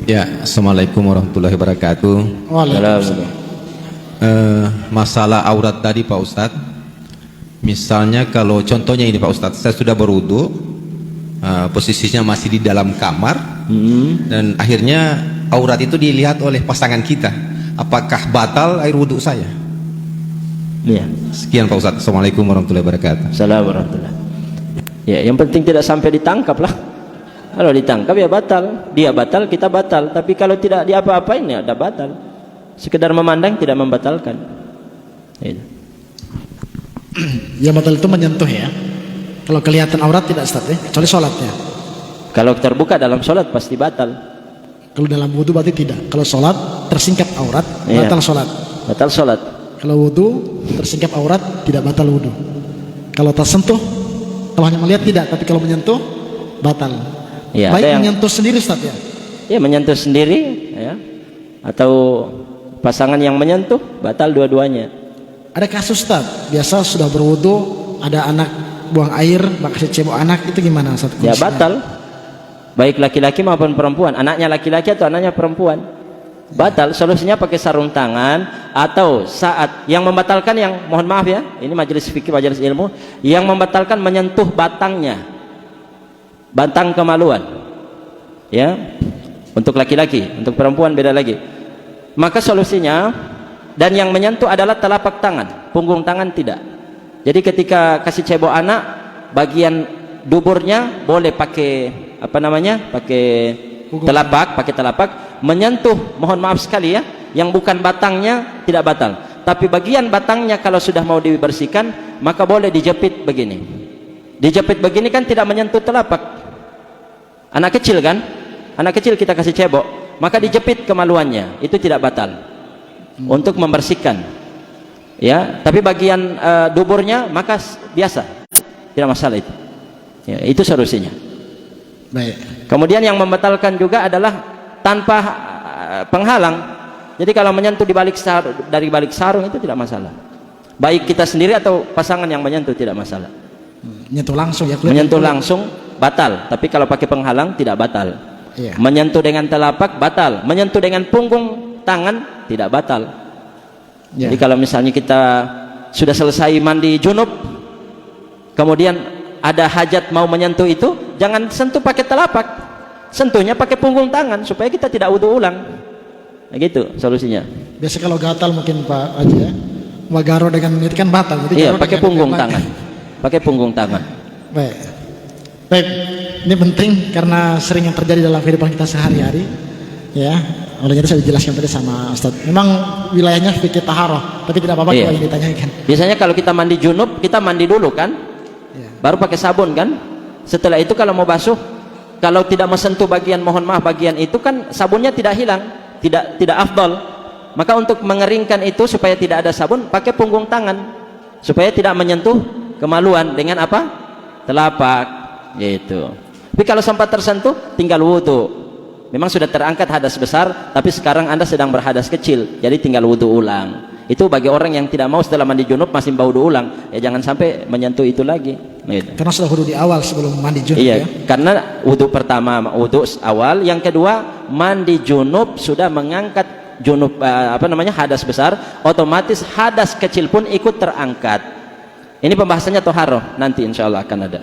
Ya, assalamualaikum warahmatullahi wabarakatuh. Waalaikumsalam. Masalah aurat tadi Pak Ustadz, misalnya kalau contohnya ini Pak Ustadz, saya sudah berwudu, posisinya masih di dalam kamar, dan akhirnya aurat itu dilihat oleh pasangan kita, apakah batal air wudu saya? Iya. Sekian Pak Ustadz. Assalamualaikum warahmatullahi wabarakatuh. Assalamualaikum warahmatullahi. Ya, yang penting tidak sampai ditangkap lah. Kalau ditangkap ya batal, dia batal, kita batal. Tapi kalau tidak diapa-apain ya udah batal. Sekedar memandang tidak membatalkan. Gitu. Ya batal itu menyentuh ya. Kalau kelihatan aurat tidak Ustaz ya, kecuali sholatnya. Kalau terbuka dalam sholat pasti batal. Kalau dalam wudu berarti tidak. Kalau sholat tersingkap aurat, Iya. batal sholat. Batal sholat. Kalau wudu tersingkap aurat, tidak batal wudu. Kalau tersentuh, kalau hanya melihat tidak, tapi kalau menyentuh batal. Ya, Baik ada yang menyentuh sendiri Ustaz ya. ya menyentuh sendiri, ya, atau pasangan yang menyentuh batal dua-duanya. Ada kasus Ustaz, biasa sudah berwudu, ada anak buang air, bakal cebok anak, itu gimana Ustaz? Ya batal. Baik laki-laki maupun perempuan. Anaknya laki-laki atau anaknya perempuan, batal. Solusinya pakai sarung tangan, atau saat yang membatalkan, yang mohon maaf ya, ini majelis fikih, majelis ilmu, yang membatalkan menyentuh batangnya, batang kemaluan, ya, untuk laki-laki. Untuk perempuan beda lagi. Maka solusinya, dan yang menyentuh adalah telapak tangan, punggung tangan tidak. Jadi ketika kasih cebok anak, bagian duburnya boleh pakai apa namanya, pakai telapak, menyentuh, mohon maaf sekali ya, yang bukan batangnya tidak batal. Tapi bagian batangnya kalau sudah mau dibersihkan, maka boleh dijepit begini. Dijepit begini kan tidak menyentuh telapak. Anak kecil kan, anak kecil kita kasih cebok, maka dijepit kemaluannya, itu tidak batal untuk membersihkan, ya. Tapi bagian duburnya maka biasa, tidak masalah itu, ya, itu solusinya. Baik. Kemudian yang membatalkan juga adalah tanpa penghalang. Jadi kalau menyentuh dari balik sarung itu tidak masalah, baik kita sendiri atau pasangan yang menyentuh tidak masalah. Menyentuh langsung ya. Menyentuh langsung batal, tapi kalau pakai penghalang tidak batal. Iya. Menyentuh dengan telapak batal, menyentuh dengan punggung tangan tidak batal. Ya. Jadi kalau misalnya kita sudah selesai mandi junub, kemudian ada hajat mau menyentuh itu, jangan sentuh pakai telapak, sentuhnya pakai punggung tangan supaya kita tidak wudu ulang. Nah, gitu solusinya. Biasa kalau gatal mungkin Pak Haji ya, wagaro dengan itu kan batal. Iya, pakai punggung tangan, pakai punggung tangan. Baik. Baik, ini penting karena sering yang terjadi dalam kehidupan kita sehari-hari, ya. Olehnya itu saya dijelaskan tadi sama Ustaz. Memang wilayahnya fikih taharah, tapi tidak apa-apa Iya. kalau yang ditanyakan. Biasanya kalau kita mandi junub, kita mandi dulu kan, Ya. baru pakai sabun kan. Setelah itu kalau mau basuh, kalau tidak mensentuh bagian, mohon maaf, bagian itu kan sabunnya tidak hilang, tidak afdal. Maka untuk mengeringkan itu supaya tidak ada sabun, pakai punggung tangan supaya tidak menyentuh kemaluan dengan apa? Telapak, gitu. Tapi kalau sempat tersentuh, tinggal wudu. Memang sudah terangkat hadas besar, tapi sekarang Anda sedang berhadas kecil, jadi tinggal wudu ulang. Itu bagi orang yang tidak mau setelah mandi junub masih bau wudu ulang, ya jangan sampai menyentuh itu lagi, gitu. Karena sudah wudu di awal sebelum mandi junub Iya, ya. karena wudu pertama wudu awal, yang kedua mandi junub sudah mengangkat junub hadas besar, otomatis hadas kecil pun ikut terangkat. Ini pembahasannya toharoh, nanti insya Allah akan ada.